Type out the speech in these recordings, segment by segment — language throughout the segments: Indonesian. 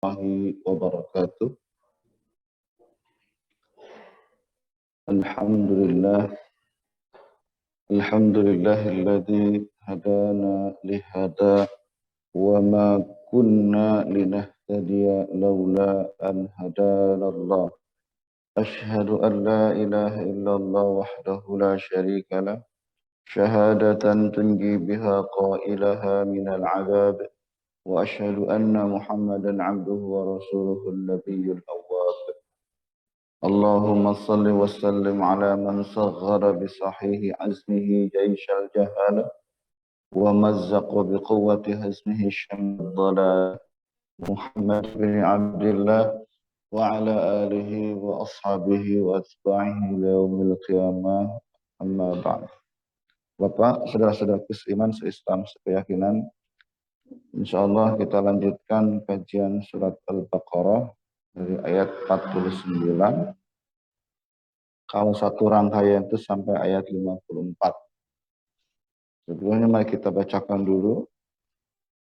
warahmatullahi wabarakatuh. Alhamdulillah, alhamdulillahilladzi hadana lihada wa ma kunna linahtadiya laula an hadanallah. Ashhadu an la ilaha illallah wahdahu la syarika lah, syahadatan tunji biha qailaha minal adab. Wa ashhadu anna Muhammadan abduhu wa rasuluhu an-nabiyyul awwab. اللهم صل وسلم على من صغر بصحيح عزمه جيش الجهالة ومزق بقوة هزمه شمل الضلال، محمد بن عبد الله وعلى آله وأصحابه وأتباعه ليوم القيامة. أما بعد. Bapak, saudara-saudaraku seiman, seislam, sekeyakinan, insyaallah kita lanjutkan kajian surat Al-Baqarah dari ayat 49. Kalau satu rangkaian itu sampai ayat 54. Sebelumnya mari kita bacakan dulu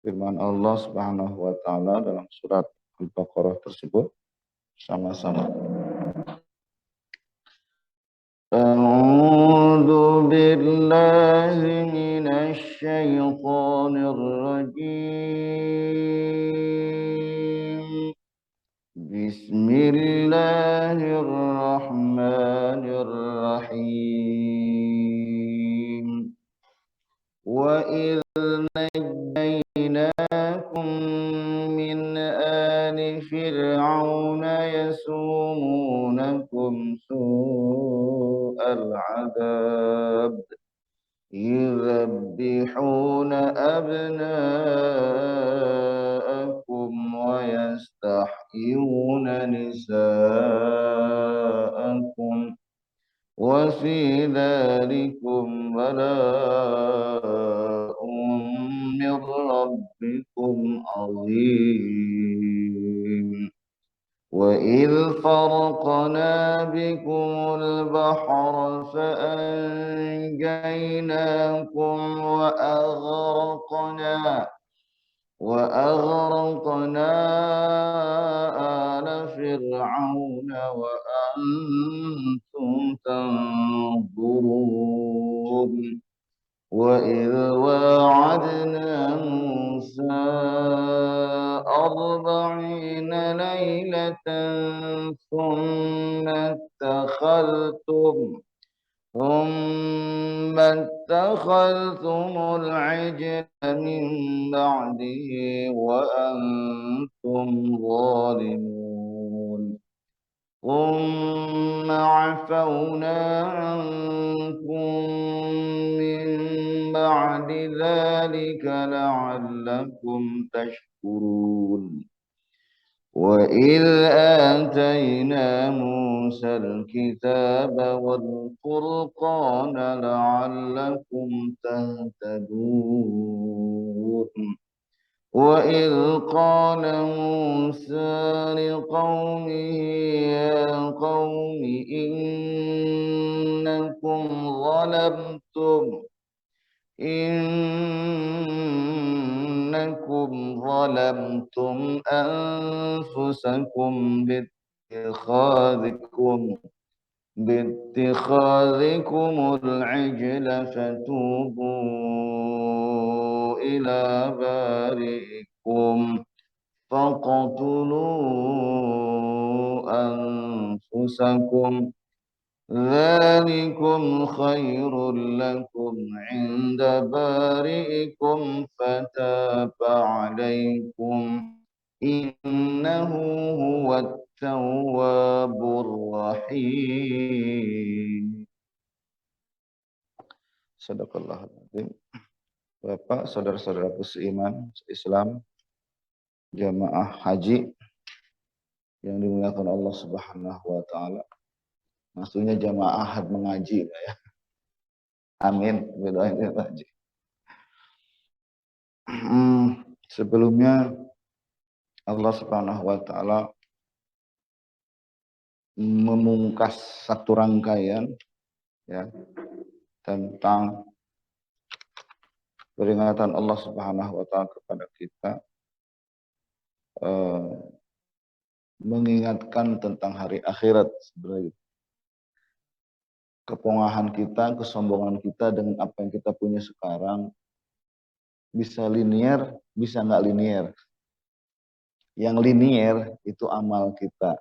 firman Allah Subhanahu wa taala dalam surat Al-Baqarah tersebut sama-sama. A'udzu billahi minasy syaithanir rajim. Bismillahirrahmanirrahim. Wa idh najjaynakum min ali fir'auna yasumunakum su'al 'adzab yuzabbihuna abna'akum wa yastahyuna nisa'akum wa fi dzalikum bala'un min rabbikum 'azim. وإذ فرقنا بكم البحر فأنجيناكم وأغرقنا آل فرعون وأنتم تنظرون. وإذ واعدنا موسى 40 ليلة ثم اتخذتم العجل من بعده وأنتم ظالمون. ثم عفونا عنكم من بعد ذلك لعلكم تشكرون. وإذ آتينا موسى الكتاب والفرقان لعلكم تهتدون. وإذ قال موسى لقومه يا قوم إنكم ظلمتم أنفسكم باتخاذكم العجل فتوبوا إلى بارئكم فاقتلوا أنفسكم ذلكم خير لكم عند بارئكم فتاب عليكم إنه هو التواب الرحيم. Sadaqallahul azim. Bapak, saudara-saudaraku seiman, seislam, jamaah haji yang dimuliakan Allah Subhanahu wa taala. Maksudnya jamaah ahad mengaji ya. Amin. Berdoain ya haji. Sebelumnya Allah Subhanahu wa taala memungkas satu rangkaian ya tentang peringatan Allah Subhanahu wa taala kepada kita mengingatkan tentang hari akhirat sebenarnya. Kepongahan kita, kesombongan kita dengan apa yang kita punya sekarang bisa linear, bisa nggak linear. Yang linear itu amal kita,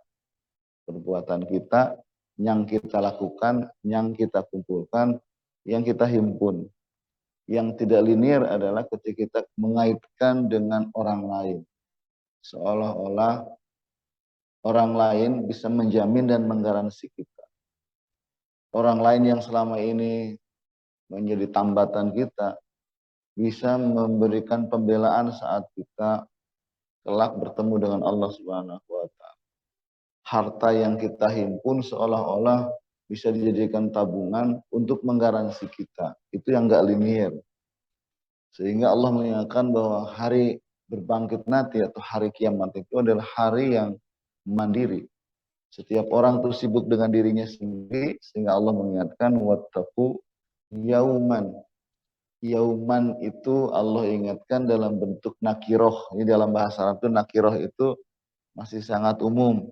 perbuatan kita, yang kita lakukan, yang kita kumpulkan, yang kita himpun. Yang tidak linear adalah ketika kita mengaitkan dengan orang lain. Seolah-olah orang lain bisa menjamin dan menggaransi kita. Orang lain yang selama ini menjadi tambatan kita bisa memberikan pembelaan saat kita kelak bertemu dengan Allah Subhanahu wa taala. Harta yang kita himpun seolah-olah bisa dijadikan tabungan untuk menggaransi kita. Itu yang enggak linear. Sehingga Allah mengingatkan bahwa hari berbangkit nanti atau hari kiamat itu adalah hari yang mandiri. Setiap orang tuh sibuk dengan dirinya sendiri, sehingga Allah mengingatkan wattaqu yauman. Yauman itu Allah ingatkan dalam bentuk nakiroh. Ini dalam bahasa Arab itu nakiroh itu masih sangat umum,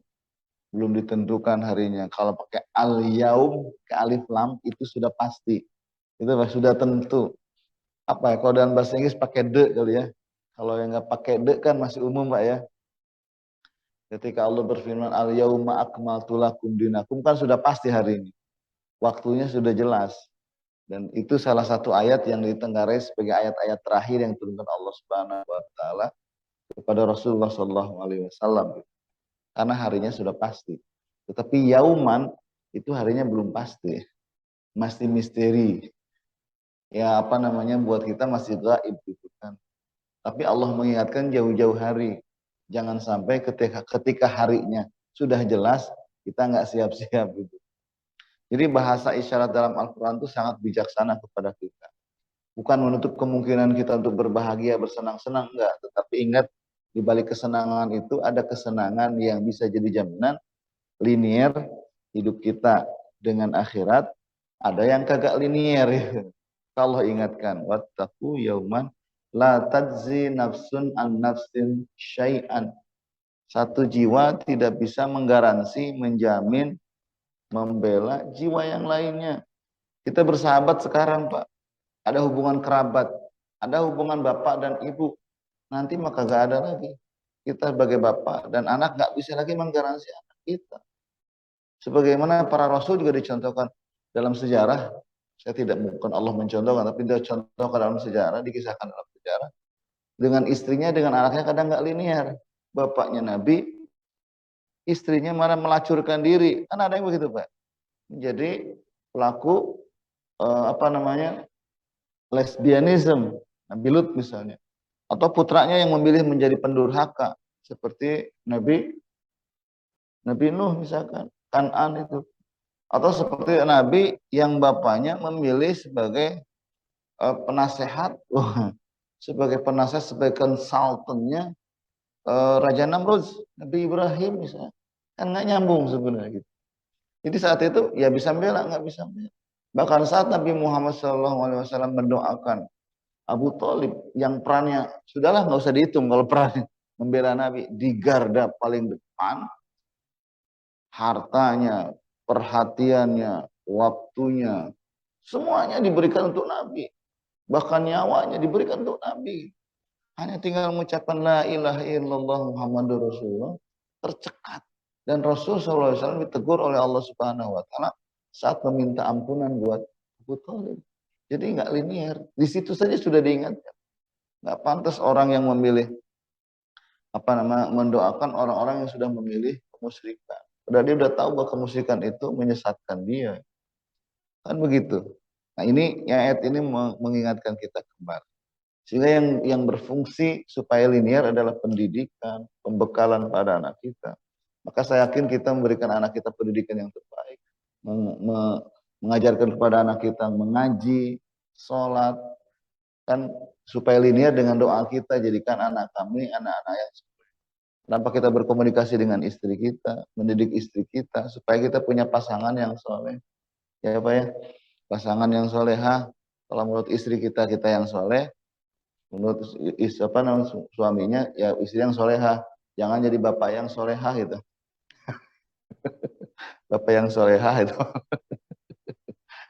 belum ditentukan harinya. Kalau pakai al-yaum ke alif lam itu sudah pasti, itu sudah tentu. Apa ya? Kalau dalam bahasa Inggris pakai de kali ya. Kalau yang nggak pakai de kan masih umum Pak ya. Ketika Allah berfirman al-yauma akmaltu lakum dinakum kan sudah pasti hari ini. Waktunya sudah jelas. Dan itu salah satu ayat yang ditenggarai sebagai ayat-ayat terakhir yang diturunkan Allah Subhanahu wa taala kepada Rasulullah Shallallahu alaihi wasallam. Karena harinya sudah pasti. Tetapi yauman itu harinya belum pasti. Masih misteri. Ya apa namanya buat kita masih gaib gitu kan. Tapi Allah mengingatkan jauh-jauh hari. Jangan sampai ketika harinya sudah jelas, kita nggak siap-siap gitu. Jadi bahasa isyarat dalam Al-Quran itu sangat bijaksana kepada kita. Bukan menutup kemungkinan kita untuk berbahagia, bersenang-senang, enggak. Tetapi ingat, di balik kesenangan itu ada kesenangan yang bisa jadi jaminan linear hidup kita dengan akhirat. Ada yang kagak linear. Kalau ingatkan, wattaqu yauman la tajzi nafsun an nafsin syai'an. Satu jiwa tidak bisa menggaransi, menjamin, membela jiwa yang lainnya. Kita bersahabat sekarang, Pak. Ada hubungan kerabat, ada hubungan bapak dan ibu. Nanti maka gak ada lagi. Kita sebagai bapak dan anak gak bisa lagi menggaransi anak kita. Sebagaimana para rasul juga dicontohkan dalam sejarah. Saya tidak bukan Allah mencontohkan, tapi dia contohkan dalam sejarah, dikisahkan dalam sejarah. Dengan istrinya, dengan anaknya kadang gak linear. Bapaknya Nabi, istrinya malah melacurkan diri. Kan ada yang begitu, Pak. Jadi pelaku lesbianism, Nabi Lut misalnya, atau putranya yang memilih menjadi pendurhaka seperti Nabi Nuh misalkan, Kan'an itu, atau seperti Nabi yang bapaknya memilih sebagai penasehat, sebagai penasehat, sebagai konsultannya Raja Namrud, Nabi Ibrahim misalnya, kan nggak nyambung sebenarnya gitu. Jadi saat itu ya bisa bela, nggak bisa bela. Bahkan saat Nabi Muhammad SAW mendoakan Abu Thalib yang perannya sudahlah nggak usah dihitung kalau perannya membela Nabi di garda paling depan, hartanya, perhatiannya, waktunya, semuanya diberikan untuk Nabi, bahkan nyawanya diberikan untuk Nabi. Hanya tinggal mengucapkan la ilaha illallah Muhammadur Rasulullah tercekat. Dan Rasul SAW ditegur oleh Allah Subhanahu Wa Taala saat meminta ampunan buat Abu Thalib. Jadi nggak linear. Di situ saja sudah diingatkan. Nggak pantas orang yang memilih mendoakan orang-orang yang sudah memilih kemusyrikan. Padahal dia udah tahu bahwa kemusyrikan itu menyesatkan dia. Kan begitu. Nah ini ayat ini mengingatkan kita kembali. Sehingga yang berfungsi supaya linear adalah pendidikan, pembekalan pada anak kita. Maka saya yakin kita memberikan anak kita pendidikan yang terbaik. Mengajarkan kepada anak kita mengaji, sholat, kan supaya linear dengan doa kita, jadikan anak kami anak-anak yang soleh. Kenapa kita berkomunikasi dengan istri kita, mendidik istri kita, supaya kita punya pasangan yang soleh. Ya Pak ya, pasangan yang soleha, kalau menurut istri kita, kita yang soleh, menurut suaminya, ya istri yang soleha. Jangan jadi bapak yang soleha gitu. Bapak yang soleha itu.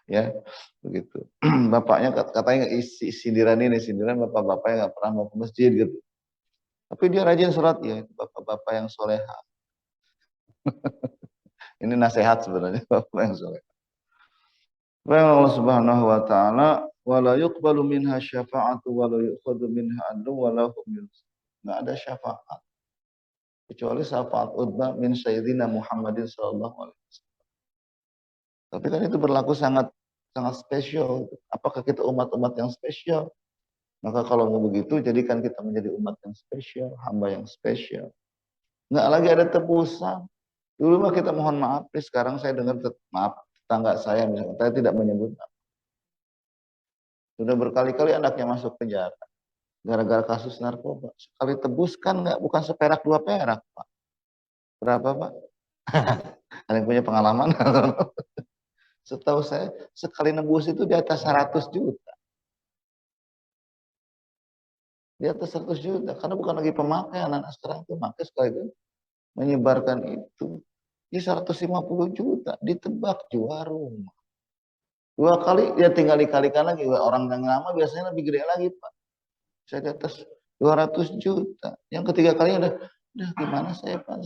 Ya, begitu. Bapaknya katanya isi sindiran ini, sindiran bapak-bapak yang nggak pernah mau ke masjid gitu. Tapi dia rajin sholat ya, bapak-bapak yang soleha. Ini nasihat sebenarnya bapak yang soleha. Allah Subhanahu wa taala wala yuqbalu minha syafa'atu wala yu'khadhu minha adlu wala hum yunzarun. Enggak ada syafaat kecuali syafaat utbah min sayyidina Muhammadin sallallahu alaihi wasallam. Tapi kan itu berlaku sangat sangat spesial. Apakah kita umat-umat yang spesial? Maka kalau mau begitu, jadikan kita menjadi umat yang spesial, hamba yang spesial. Nggak lagi ada tebusan. Dulu mah kita mohon maaf, sekarang saya dengar maaf tetangga saya misalnya, saya tidak menyebut. Sudah berkali-kali anaknya masuk penjara gara-gara kasus narkoba. Sekali tebus kan nggak, bukan seperak dua perak, Pak. Berapa, Pak? Ada yang punya pengalaman? Setahu saya sekali nebus itu di atas 100 juta. Di atas 100 juta karena bukan lagi pemakai, anak-anak sekarang itu pakai sekali itu menyebarkan itu. Di 150 juta ditebak jual rumah. Dua kali dia tinggal dikalikan lagi. Orang yang lama biasanya lebih gede lagi, Pak. Saya di atas 200 juta. Yang ketiga kalinya udah gimana saya, Pak?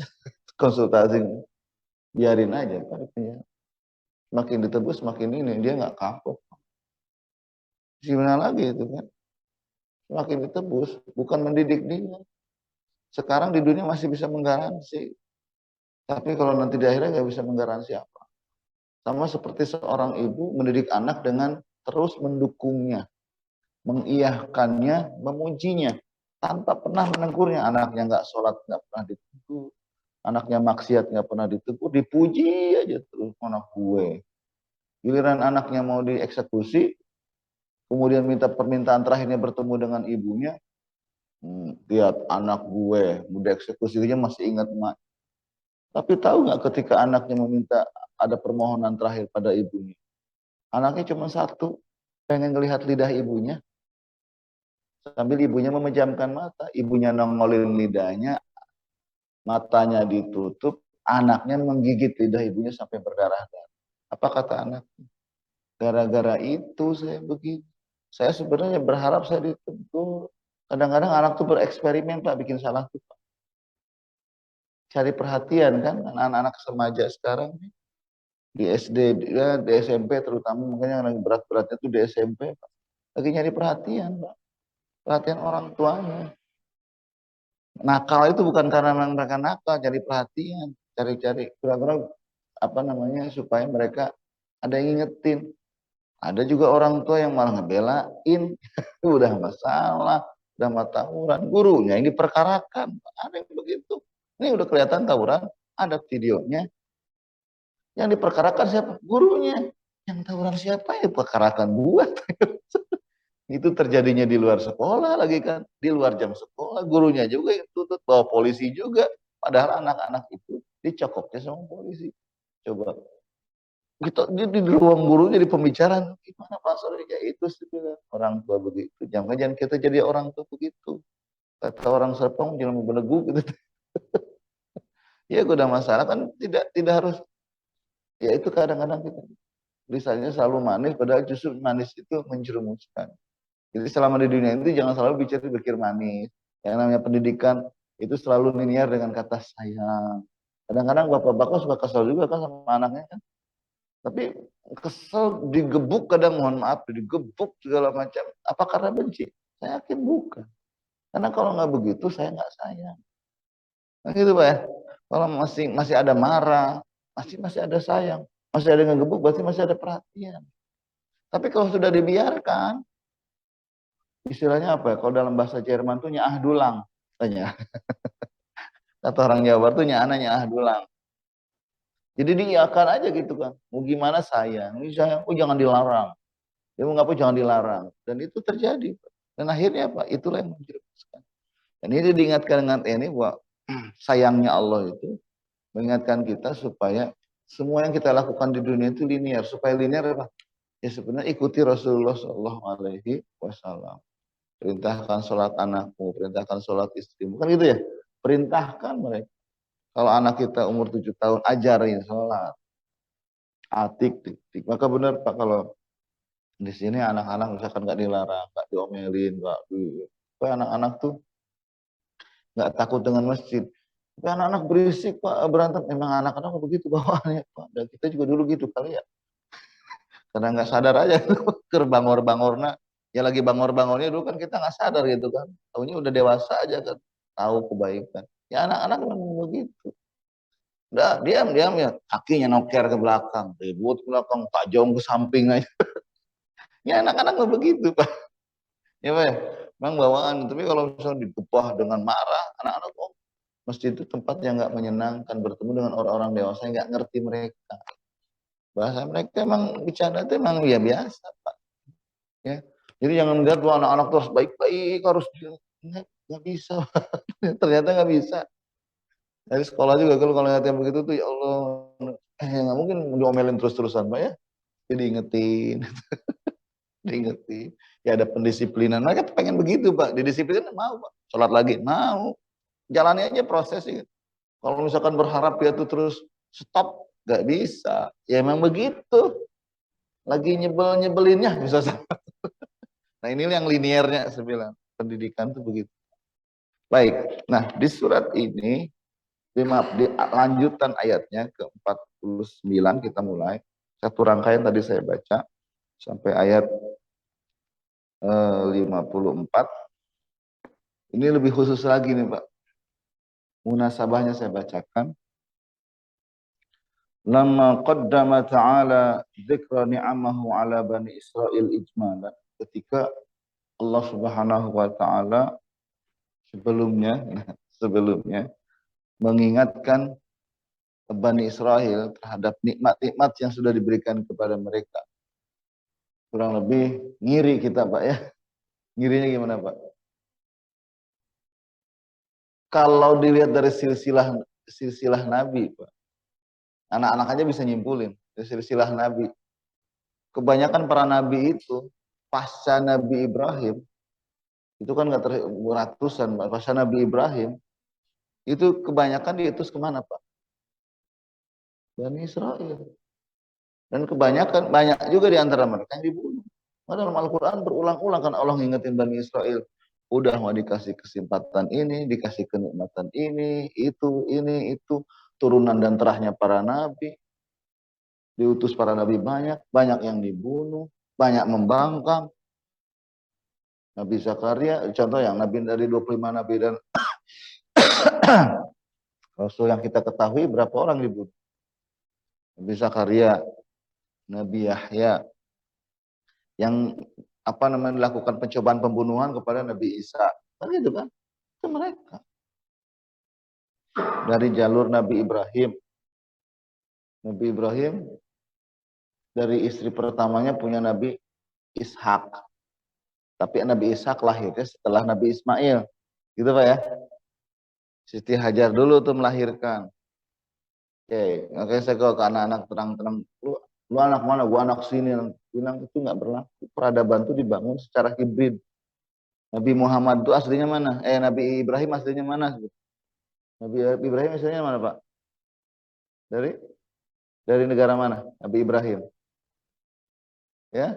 Konsultasi. Biarin aja, Pak. Makin ditebus makin ini. Dia nggak kapok. Gimana lagi itu kan? Makin ditebus. Bukan mendidik dia. Sekarang di dunia masih bisa menggaransi. Tapi kalau nanti di akhirnya nggak bisa menggaransi apa. Sama seperti seorang ibu mendidik anak dengan terus mendukungnya, mengiyahkannya, memujinya, tanpa pernah menegurnya. Anaknya nggak sholat nggak pernah ditegur, anaknya maksiat nggak pernah ditegur, dipuji aja terus anak gue. Giliran anaknya mau dieksekusi, kemudian minta permintaan terakhirnya bertemu dengan ibunya, lihat anak gue mau dieksekusi aja masih ingat emak. Tapi tahu nggak ketika anaknya meminta ada permohonan terakhir pada ibunya, anaknya cuma satu, pengen ngelihat lidah ibunya. Sambil ibunya memejamkan mata, ibunya nongolin lidahnya, matanya ditutup, anaknya menggigit lidah ibunya sampai berdarah-darah. Apa kata anak? Gara-gara itu saya begitu. Saya sebenarnya berharap saya ditegur. Kadang-kadang anak tuh bereksperimen, Pak, bikin salah tuh, Pak. Cari perhatian kan, anak-anak remaja sekarang di SD, ya, di SMP terutama, makanya yang lagi berat-beratnya tuh di SMP, Pak. Lagi nyari perhatian, Pak. Perhatian orang tuanya. Nakal itu bukan karena mereka nakal, cari perhatian, cari-cari kurang-kurang apa namanya supaya mereka ada yang ngingetin. Ada juga orang tua yang malah ngebelain, udah masalah, udah mah tawuran, gurunya yang diperkarakan, ada yang begitu. Ini udah kelihatan tawuran, ada videonya. Yang diperkarakan siapa? Gurunya. Yang tawuran siapa ya? Perkarakan buat. Itu terjadinya di luar sekolah lagi kan, di luar jam sekolah, gurunya juga yang tuntut, bawa polisi juga, padahal anak-anak itu dicokoknya sama polisi. Coba kita di ruang guru jadi pembicaraan, gimana Pak Sori ya itu sebenarnya orang tua begitu, jangan kita jadi orang tua begitu, kata orang Serpong jangan belegu gitu. Ya udah masalah kan tidak harus, ya itu kadang-kadang kita lisannya selalu manis, padahal justru manis itu menjerumuskan. Jadi selama di dunia itu jangan selalu bicara berpikir manis. Yang namanya pendidikan itu selalu linear dengan kata sayang. Kadang-kadang bapak-bapak suka kesel juga kan sama anaknya kan. Tapi kesel digebuk kadang, mohon maaf, digebuk segala macam. Apa karena benci? Saya yakin bukan. Karena kalau nggak begitu saya nggak sayang. Nah gitu Pak ya. Kalau masih ada marah, masih ada sayang. Masih ada ngegebuk berarti masih ada perhatian. Tapi kalau sudah dibiarkan, istilahnya apa ya? Kalau dalam bahasa Jerman tuh nyah dulang. Tanya. Kata orang Jawa tuh nyah dulang. Jadi diiakan aja gitu kan. Mau gimana sayang. Ini sayang, oh jangan dilarang. Dia mau ngapa jangan dilarang. Dan itu terjadi. Dan akhirnya apa? Itulah yang menjerumuskan. Dan ini diingatkan dengan ini bahwa sayangnya Allah itu mengingatkan kita supaya semua yang kita lakukan di dunia itu linear. Supaya linear apa? Ya sebenarnya ikuti Rasulullah Shallallahu Alaihi Wasallam. Perintahkan sholat anakmu, perintahkan sholat istrimu. Kan gitu ya? Perintahkan mereka. Kalau anak kita umur 7 tahun, ajarin sholat. Atik, tik, tik. Maka benar Pak, kalau di sini anak-anak misalkan nggak dilarang, nggak diomelin, nggak di, anak-anak tuh nggak takut dengan masjid. Tapi anak-anak berisik Pak, berantem. Emang anak-anak begitu bawaannya Pak. Dan kita juga dulu gitu kali ya. Karena nggak sadar aja ker bangor-bangorna. Ya lagi bangor-bangornya dulu kan kita nggak sadar gitu kan. Taunya udah dewasa aja kan. Tahu kebaikan. Ya anak-anak memang begitu. Udah diam-diam ya, kakinya noker ke belakang, ribut ke belakang, tak jauh ke samping aja. Ya anak-anak nggak begitu Pak. Ya Pak, ya? Memang bawaan. Tapi kalau misalnya digepah dengan marah, anak-anak kok masjid itu tempat yang nggak menyenangkan, bertemu dengan orang-orang dewasa yang nggak ngerti mereka. Bahasa mereka emang bercanda itu emang ya biasa Pak. Ya. Jadi jangan melihat bahwa anak-anak terus baik-baik harus nggak bisa. Ternyata nggak bisa. Dari sekolah juga kalau lihat yang begitu tuh ya Allah, nggak mungkin diomelin terus-terusan Pak ya. Jadi ingetin, diingetin. Ya ada pendisiplinan. Mereka pengen begitu Pak. Didisiplinin mau Pak. Sholat lagi mau. Jalani aja proses sih. Kalau misalkan berharap dia tuh terus stop, nggak bisa. Ya emang begitu. Lagi nyebelinnya bisa. Nah ini yang liniernya saya bilang. Pendidikan tuh begitu. Baik. Nah di surat ini, di lanjutan ayatnya ke-49 kita mulai. Satu rangkaian tadi saya baca sampai ayat 54. Ini lebih khusus lagi nih Pak. Munasabahnya saya bacakan. Lama qaddama ta'ala dzikra ni'amahu ala bani Israel ijmalan. Ketika Allah Subhanahu wa taala sebelumnya sebelumnya mengingatkan Bani Israel terhadap nikmat-nikmat yang sudah diberikan kepada mereka. Kurang lebih ngiri kita Pak ya. Ngirinya gimana Pak? Kalau dilihat dari silsilah Nabi Pak. Anak-anak aja bisa nyimpulin dari silsilah Nabi. Kebanyakan para Nabi itu pasca Nabi Ibrahim itu kan nggak ratusan Pak. Pasca Nabi Ibrahim itu kebanyakan diutus kemana Pak? Bani Israel. Dan kebanyakan, banyak juga di antara mereka yang dibunuh. Nah, dalam Al-Quran berulang-ulang kan Allah ngingetin Bani Israel. Udah mau dikasih kesempatan ini, dikasih kenikmatan ini, itu. Turunan dan terahnya para nabi. Diutus para nabi banyak, banyak yang dibunuh, banyak membangkang. Nabi Zakaria, contoh yang nabi dari 25 nabi dan Rasul yang kita ketahui berapa orang dibunuh. Nabi Zakaria, Nabi Yahya, yang apa namanya dilakukan pencobaan pembunuhan kepada Nabi Isa. Kan gitu kan? Itu mereka. Dari jalur Nabi Ibrahim. Nabi Ibrahim dari istri pertamanya punya Nabi Ishak. Tapi Nabi Ishak lahirnya setelah Nabi Ismail. Gitu Pak ya. Siti Hajar dulu tuh melahirkan. Oke, makanya saya ke anak-anak terang-terang, lu anak mana? Gua anak sini. Bilang itu nggak berlaku. Peradaban itu dibangun secara hibrid. Nabi Muhammad itu aslinya mana? Nabi Ibrahim aslinya mana? Nabi Ibrahim aslinya mana Pak? Dari negara mana? Nabi Ibrahim. Ya,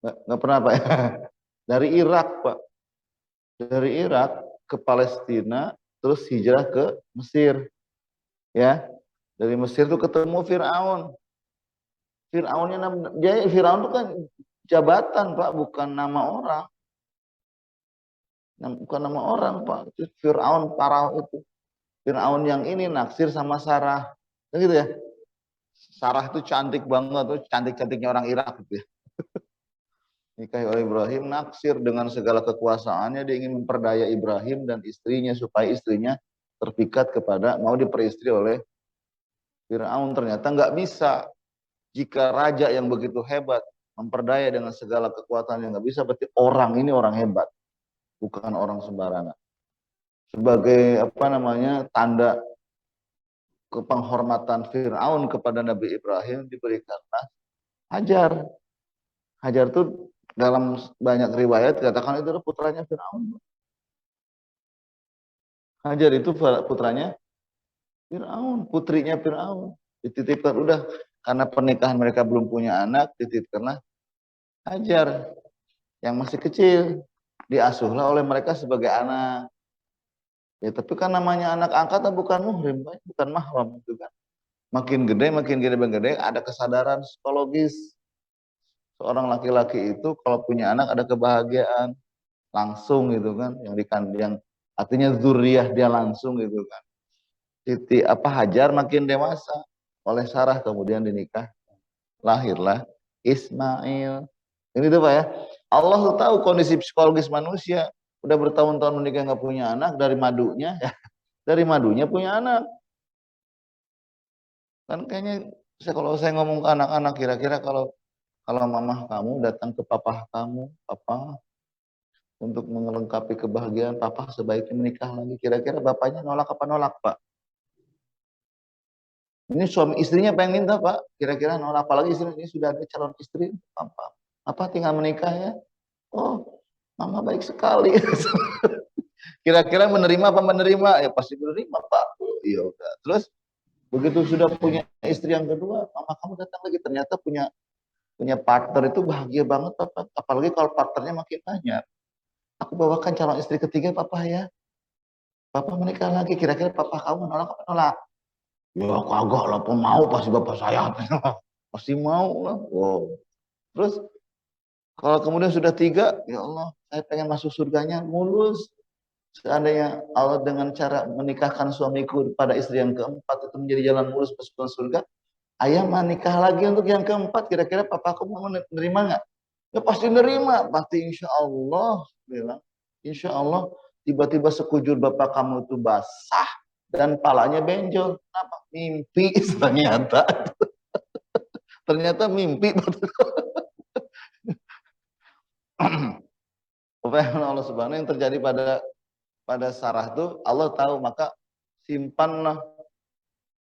nggak pernah Pak ya. Dari Irak Pak. Dari Irak ke Palestina, terus hijrah ke Mesir. Ya, dari Mesir tuh ketemu Fir'aun. Fir'aun itu kan jabatan Pak, bukan nama orang. Bukan nama orang Pak. Itu Fir'aun Parao itu. Fir'aun yang ini naksir sama Sarah. Kan gitu ya. Sarah itu cantik banget, tuh cantik-cantiknya orang Irak gitu ya. Nikahi oleh Ibrahim, naksir dengan segala kekuasaannya, dia ingin memperdaya Ibrahim dan istrinya supaya istrinya terpikat kepada, mau diperistri oleh Fir'aun. Ternyata nggak bisa. Jika raja yang begitu hebat memperdaya dengan segala kekuatan yang nggak bisa, berarti orang ini orang hebat, bukan orang sembarangan. Sebagai apa namanya tanda kepenghormatan Fir'aun kepada Nabi Ibrahim diberikanlah Hajar. Hajar itu dalam banyak riwayat katakan itu adalah putranya Fir'aun. Hajar itu putranya Fir'aun, putrinya Fir'aun. Dititipkan udah karena pernikahan mereka belum punya anak, dititipkanlah Hajar yang masih kecil, diasuhlah oleh mereka sebagai anak. Ya, tapi kan namanya anak angkat bukan muhrim, bukan mahram itu kan. Makin gede, ada kesadaran psikologis. Seorang laki-laki itu kalau punya anak ada kebahagiaan langsung gitu kan, yang artinya zuriyah dia langsung gitu kan. Hajar makin dewasa oleh Sarah kemudian dinikah, lahirlah Ismail. Ini tuh Pak ya. Allah tuh tahu kondisi psikologis manusia. Udah bertahun-tahun menikah nggak punya anak, dari madunya ya, dari madunya punya anak. Kan kayaknya kalau saya ngomong ke anak-anak, kira-kira kalau kalau mamah kamu datang ke papa kamu, papa untuk melengkapi kebahagiaan papa sebaiknya menikah lagi. Kira-kira bapaknya nolak apa nolak, Pak? Ini suami istrinya pengen minta, Pak. Kira-kira nolak, apalagi ini sudah ada calon istri, apa tinggal menikah ya? Oh, mama baik sekali. Kira-kira menerima apa menerima? Ya pasti menerima, Pak. Oh, iya udah. Terus begitu sudah punya istri yang kedua, mama kamu datang lagi, ternyata punya punya partner itu bahagia banget, Papa. Apalagi kalau partnernya makin banyak. Aku bawakan calon istri ketiga, Papa ya. Papa menikah lagi, kira-kira papa kamu nolak apa nolak? Ya kagak lah, mau pasti bapak saya. Pasti mau lah. Wow. Terus kalau kemudian sudah tiga, ya Allah, saya pengen masuk surganya mulus. Seandainya Allah dengan cara menikahkan suamiku pada istri yang keempat itu menjadi jalan mulus masuk ke surga, ayah menikah lagi untuk yang keempat, kira-kira papaku mau menerima nggak? Ya pasti nerima, pasti insya Allah. Bilang, insya Allah tiba-tiba sekujur bapak kamu itu basah dan palanya benjol. Kenapa? Mimpi ternyata. Ternyata mimpi. Allah Subhanahu yang terjadi pada Sarah itu Allah tahu, maka simpanlah,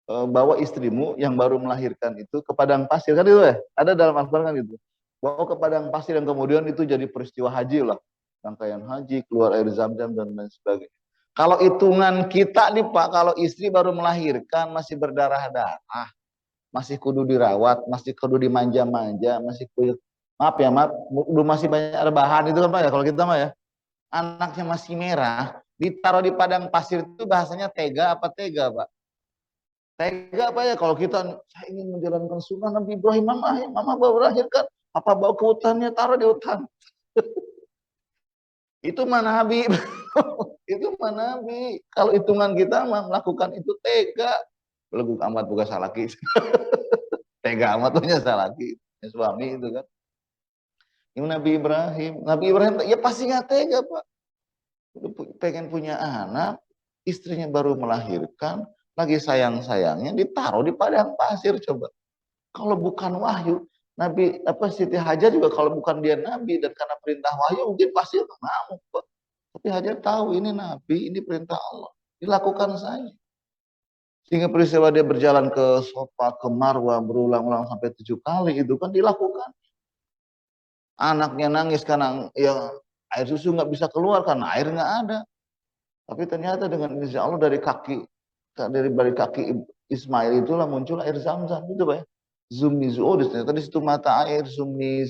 bawa istrimu yang baru melahirkan itu ke padang pasir, kan itu ya, ada dalam Al-Quran kan itu, bawa ke padang pasir yang kemudian itu jadi peristiwa haji lah, rangkaian haji, keluar air zam-zam dan lain sebagainya. Kalau hitungan kita nih Pak, kalau istri baru melahirkan masih berdarah-darah, masih kudu dirawat, masih kudu dimanja-manja, masih kudu, maaf ya maaf, masih banyak rebahan itu kan Pak ya, kalau kita mah ya, anaknya masih merah, ditaruh di padang pasir itu bahasanya tega apa tega Pak? Tega apa ya kalau kita, saya ingin menjalankan sunnah Nabi Ibrahim, mama baru melahirkan, apa bawa ke hutannya, taruh di hutan. Itu mana Nabi? Itu mana Nabi? Kalau hitungan kita melakukan itu tega. Belum amat bukan salah laki. Tega amat punya salah laki. Suami itu kan. Ini Nabi Ibrahim ya pasti nggak tega Pak. Pengen punya anak, istrinya baru melahirkan, lagi sayang-sayangnya ditaruh di padang pasir coba. Kalau bukan wahyu, Nabi Siti Hajar juga kalau bukan dia nabi dan karena perintah wahyu mungkin pasti ngamuk, Pak. Tapi Hajar tahu ini nabi, ini perintah Allah, dilakukan saja. Sehingga peristiwa dia berjalan ke Sofa, ke Marwah berulang-ulang sampai 7 kali itu kan dilakukan. Anaknya nangis karena ya air susu nggak bisa keluar karena air nggak ada. Tapi ternyata dengan izin Allah dari balik kaki Ismail itulah muncul air zam-zam itu Pak ya. Zumi oh ternyata di situ mata air zumi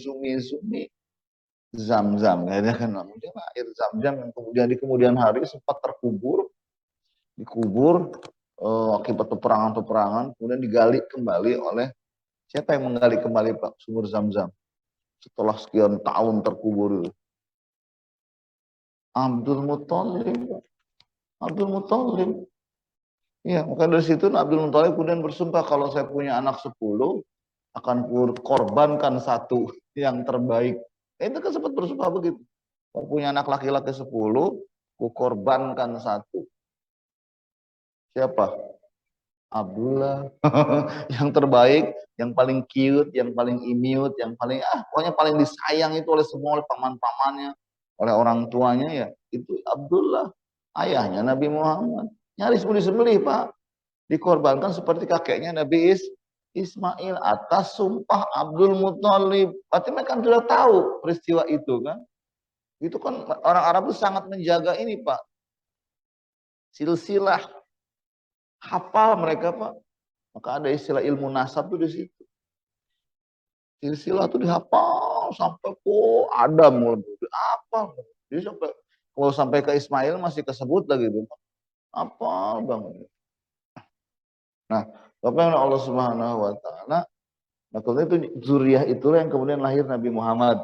zam-zam akhirnya kan muncul air zam-zam yang kemudian di kemudian hari sempat dikubur akibat peperangan kemudian digali kembali oleh siapa yang menggali kembali Pak sumur zam-zam setelah sekian tahun terkubur itu? Abdul Muthalib. Abdul Muthalib. Ya, maka dari situ Abdul Muthalib kemudian bersumpah kalau saya punya anak 10 akan korbankan satu yang terbaik. Itu kan sempat bersumpah begitu. Kalau punya anak laki-laki 10, ku korbankan satu. Siapa? Abdullah. Yang terbaik, yang paling cute, yang paling imut, yang paling pokoknya paling disayang itu oleh semua, oleh paman-pamannya, oleh orang tuanya ya. Itu Abdullah, ayahnya Nabi Muhammad. Nyaris mau disembelih, Pak. Dikorbankan seperti kakeknya Nabi Ismail atas sumpah Abdul Muthalib. Berarti mereka sudah tahu peristiwa itu kan. Itu kan orang Arab itu sangat menjaga ini Pak. Silsilah. Hafal mereka Pak. Maka ada istilah ilmu nasab itu di situ. silsilah tuh dihafal sampai Adam, apa? Jadi sampai kalau sampai ke Ismail masih kesebut lagi gitu. Apa banget. Nah, apa yang Allah Subhanahu wa taala, maksudnya itu zuriyah itulah yang kemudian lahir Nabi Muhammad.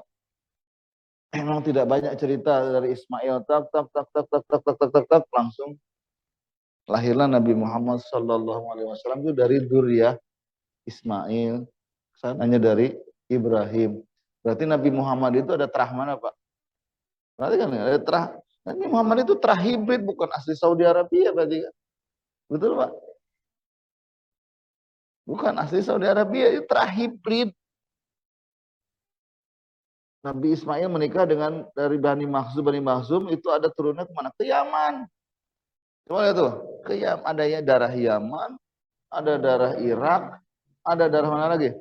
Emang tidak banyak cerita dari Ismail tak tak tak tak tak tak tak tak tak, tak langsung lahirlah Nabi Muhammad sallallahu alaihi wasallam itu dari zuriyah Ismail, sananya dari Ibrahim. Berarti Nabi Muhammad itu ada terah mana, Pak? Berarti kan ada terah. Nabi Muhammad itu terah hibrid, bukan asli Saudi Arabia berarti kan? Betul, Pak? Bukan asli Saudi Arabia, itu terah hibrid. Nabi Ismail menikah dengan dari Bani Makhzum. Bani Makhzum itu ada turunnya kemana? Ke Yaman. Coba lihat tuh. Ke Yaman. Ada ya darah Yaman, ada darah Irak, ada darah mana lagi?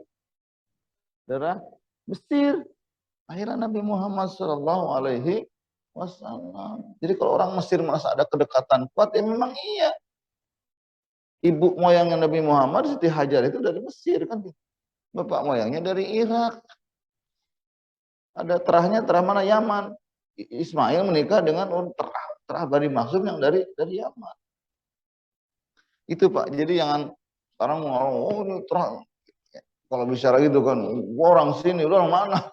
Darah Mesir. Akhirnya Nabi Muhammad Shallallahu Alaihi Wasallam. Jadi kalau orang Mesir merasa ada kedekatan kuat, ya memang iya. Ibu moyangnya Nabi Muhammad, Siti Hajar itu dari Mesir kan. Bapak moyangnya dari Irak. Ada terahnya, terah mana? Yaman. Ismail menikah dengan terah Bani Maksum yang dari Yaman. Itu Pak. Jadi jangan sekarang mau, oh ini terah. Kalau bicara gitu kan, orang sini, orang mana?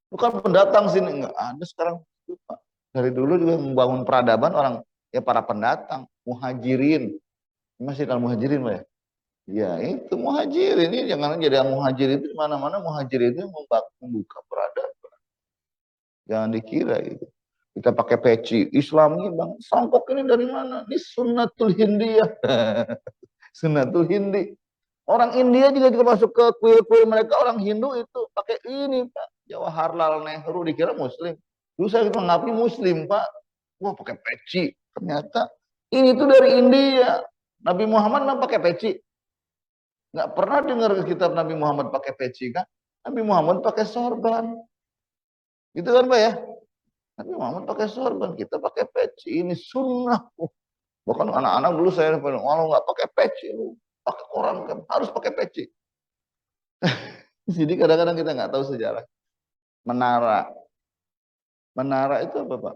Bukan pendatang sini, enggak ada sekarang. Pak. Dari dulu juga membangun peradaban orang, ya para pendatang, muhajirin. Masih kalau muhajirin Pak ya? Ya itu muhajirin, ini jangan jadi muhajir itu mana-mana muhajir itu membuka peradaban. Jangan dikira itu. Kita pakai peci. Islam ini bang, songkok ini dari mana? Ini sunnatul hindiyah. Sunnatul hindi. Orang India juga masuk ke kuil-kuil mereka, orang Hindu itu pakai ini Pak. Jawaharlal Nehru dikira Muslim. Dulu saya mengaku Muslim Pak. Wah pakai peci. Ternyata ini tuh dari India. Nabi Muhammad memang pakai peci. Nggak pernah dengar kitab Nabi Muhammad pakai peci kan? Nabi Muhammad pakai sorban. Gitu kan Pak ya? Nabi Muhammad pakai sorban, kita pakai peci. Ini sunnah. Bahkan anak-anak dulu saya bilang, kalau nggak pakai peci, lu pakai koran kan harus pakai peci. Jadi kadang-kadang kita nggak tahu sejarah. Menara. Menara itu apa Pak?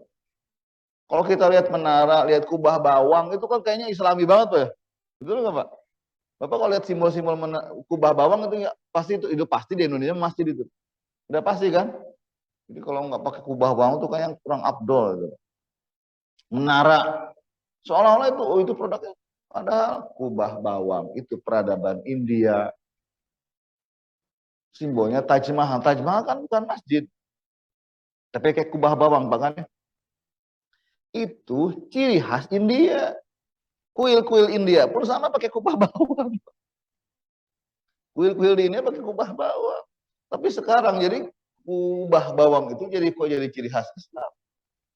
Kalau kita lihat menara, lihat kubah bawang, itu kan kayaknya islami banget Pak ya? Betul nggak Pak? Bapak kalau lihat simbol-simbol kubah bawang itu ya itu pasti di Indonesia masjid itu. Udah pasti kan? Jadi kalau nggak pakai kubah bawang itu kayak kurang abdol. Gitu. Menara, seolah-olah itu oh itu produknya. Padahal kubah bawang itu peradaban India. Simbolnya Taj Mahal. Taj Mahal kan bukan masjid. Tapi kayak kubah bawang bahkan itu ciri khas India. Kuil-kuil India pun sama pakai kubah bawang. Kuil-kuil di India pakai kubah bawang. Tapi sekarang jadi kubah bawang itu jadi kok jadi ciri khas Islam.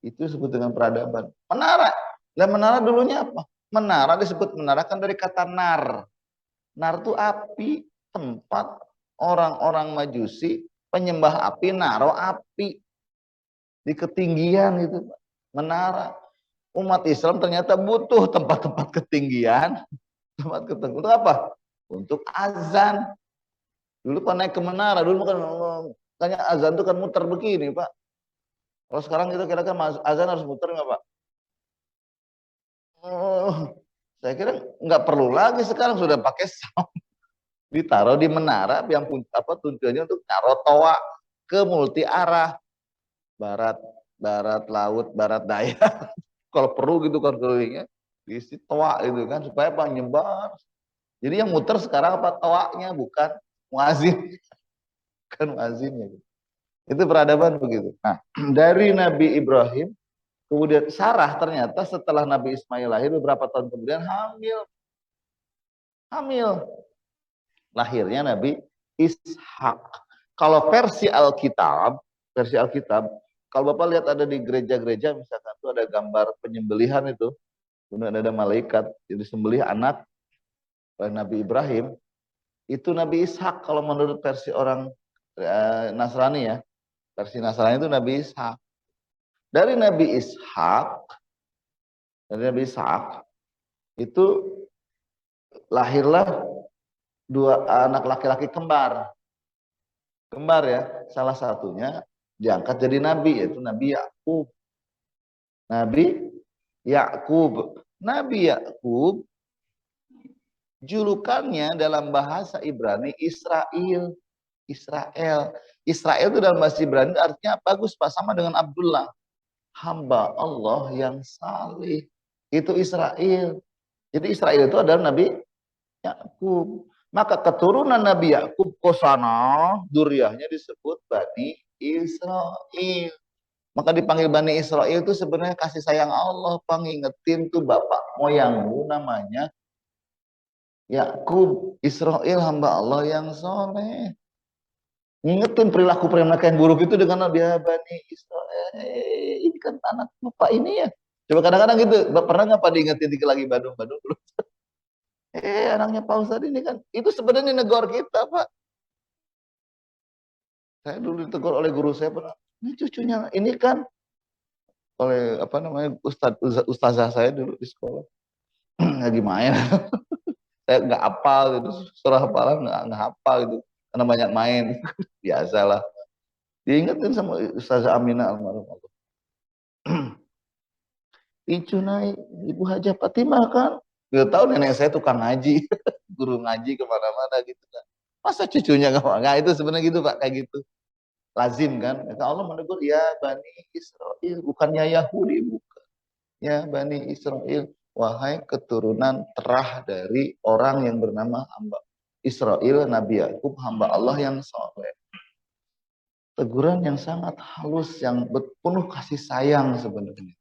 Itu disebut dengan peradaban. Menara. Dan menara dulunya apa? Menara disebut menara kan dari kata nar. Nar itu api, tempat orang-orang Majusi penyembah api naruh api di ketinggian itu menara. Umat Islam ternyata butuh tempat-tempat ketinggian, tempat ketinggian untuk apa? Untuk azan. Dulu kan naik ke menara, dulu kan tanya azan itu kan muter begini Pak. Kalau sekarang kita kira-kira azan harus muter nggak Pak? Oh, saya kira nggak perlu lagi sekarang sudah pakai sound. Ditaruh di menara yang tujuannya untuk naruh toa ke multi arah barat laut barat daya kalau perlu gitu kan kelilingnya diisi toa itu kan supaya apa nyebar. Jadi yang muter sekarang apa toanya bukan muazin kan muazinnya gitu. Itu peradaban begitu. Nah dari Nabi Ibrahim kemudian Sarah ternyata setelah Nabi Ismail lahir beberapa tahun kemudian hamil lahirnya Nabi Ishak. Kalau versi Alkitab, kalau Bapak lihat ada di gereja-gereja misalkan itu ada gambar penyembelihan itu, kemudian ada malaikat jadi sembelih anak oleh Nabi Ibrahim, itu Nabi Ishak kalau menurut versi orang Nasrani ya. Versi Nasrani itu Nabi Ishak. Dari Nabi Ishak, dari Nabi Ishak itu lahirlah dua anak laki-laki kembar. Kembar ya. Salah satunya diangkat jadi nabi, yaitu Nabi Yakub. Nabi Yakub. Nabi Yakub julukannya dalam bahasa Ibrani Israel. Israel. Israel itu dalam bahasa Ibrani artinya bagus Pak, sama dengan Abdullah. Hamba Allah yang saleh. Itu Israel. Jadi Israel itu adalah Nabi Yakub. Maka keturunan Nabi Yakub kosana, duriahnya disebut Bani Israel. Maka dipanggil Bani Israel itu sebenarnya kasih sayang Allah, pengingetin tuh bapak moyangmu namanya Yakub. Israel hamba Allah yang soleh. Ngingetin perilaku mereka yang buruk itu dengan dia Bani Israel. Ini kan anak bapak ini ya. Coba kadang-kadang gitu, pernah nggak Pak diingetin lagi Bandung-Bandung dulu? Anaknya Pak Ustadz ini kan, itu sebenarnya negor kita Pak. Saya dulu ditegur oleh guru saya pernah, ini cucunya, ini kan oleh apa namanya ustazah saya dulu di sekolah lagi main, saya nggak hafal gitu, surah hafalan nggak hafal gitu, karena banyak main, biasalah. Diingetin sama ustazah Aminah almarhum. Icu naik, Ibu Hajah Fatimah kan, gak tahu nenek saya tukang ngaji, guru ngaji kemana-mana gitu kan. Masa cucunya nggak itu sebenarnya gitu Pak, kayak gitu. Lazim kan? Kata Allah menegur, ya Bani Israel, bukannya Yahudi, bukan. Ya Bani Israel, wahai keturunan terah dari orang yang bernama hamba Israel, Nabi Yakub, hamba Allah yang soleh. Teguran yang sangat halus, yang penuh kasih sayang sebenarnya.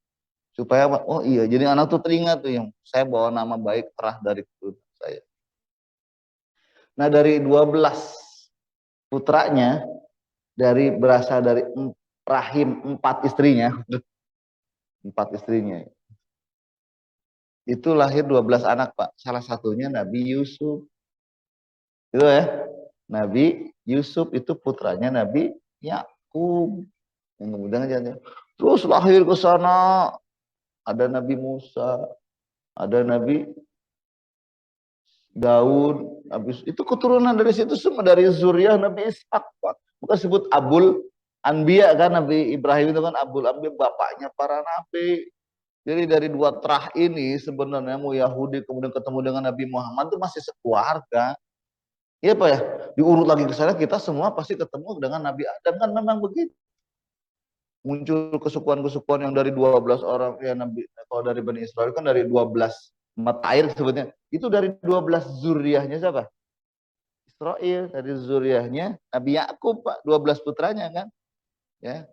Supaya oh iya, jadi anak tuh teringat tuh yang saya bawa nama baik terah dari keturunan saya. Nah dari 12 putranya, berasal dari rahim 4 istrinya, 4 istrinya. Itu lahir 12 anak Pak. Salah satunya Nabi Yusuf. Itu ya. Nabi Yusuf itu putranya Nabi Yakub. Yang kemudian aja. Terus lahir ke sana ada Nabi Musa, ada Nabi Daud, itu keturunan dari situ semua, dari zuriat Nabi Ishak Pak. Bukan sebut Abul Anbiya kan, Nabi Ibrahim itu kan Abul Anbiya, bapaknya para nabi. Jadi dari dua terah ini sebenarnya mau Yahudi kemudian ketemu dengan Nabi Muhammad itu masih sekeluarga. Iya Pak ya, diurut lagi ke sana kita semua pasti ketemu dengan Nabi Adam kan, memang begitu. Muncul kesukuan-kesukuan yang dari 12 orang ya Nabi, kalau dari Bani Israel kan dari 12 mata air sebetulnya. Itu dari 12 zuriahnya siapa? Israel, dari zuriahnya Nabi Yakub Pak, 12 putranya kan. Ya.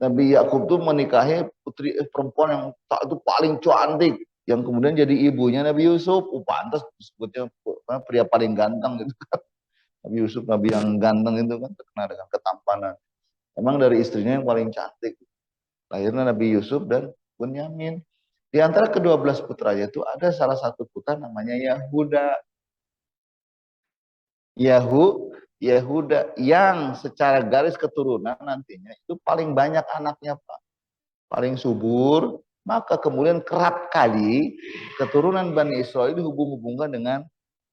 Nabi Yakub tuh menikahi putri perempuan yang itu paling cantik, yang kemudian jadi ibunya Nabi Yusuf. Pantas disebutnya pria paling ganteng gitu kan. Nabi Yusuf, Nabi yang ganteng itu kan terkenal dengan ketampanan. Emang dari istrinya yang paling cantik. Lahirnya Nabi Yusuf dan Bunyamin. Di antara kedua belas putranya itu ada salah satu putra namanya Yahuda. Yahuda yang secara garis keturunan nantinya itu paling banyak anaknya Pak. Paling subur. Maka kemudian kerap kali keturunan Bani Israel dihubung-hubungkan dengan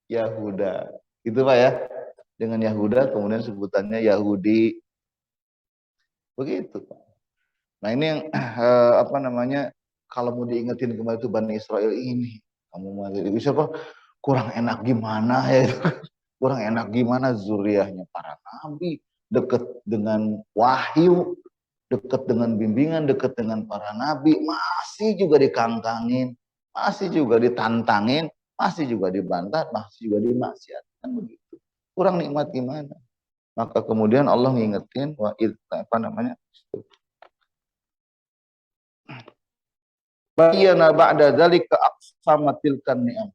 Yahuda. Gitu Pak ya. Dengan Yahuda kemudian sebutannya Yahudi. Begitu Pak. Nah ini yang apa namanya, kalau mau diingetin kembali itu Bani Israel ini, kamu mau siapa, kurang enak gimana ya, kurang enak gimana zuriahnya para nabi, dekat dengan wahyu, dekat dengan bimbingan, dekat dengan para nabi, masih juga dikangkangin, masih juga ditantangin, masih juga dibantah, masih juga dimaksiatkan, begitu. Kurang nikmat gimana? Maka kemudian Allah ngingetin apa namanya? Bayyana ba'da dzalika aqsamatil ni'am.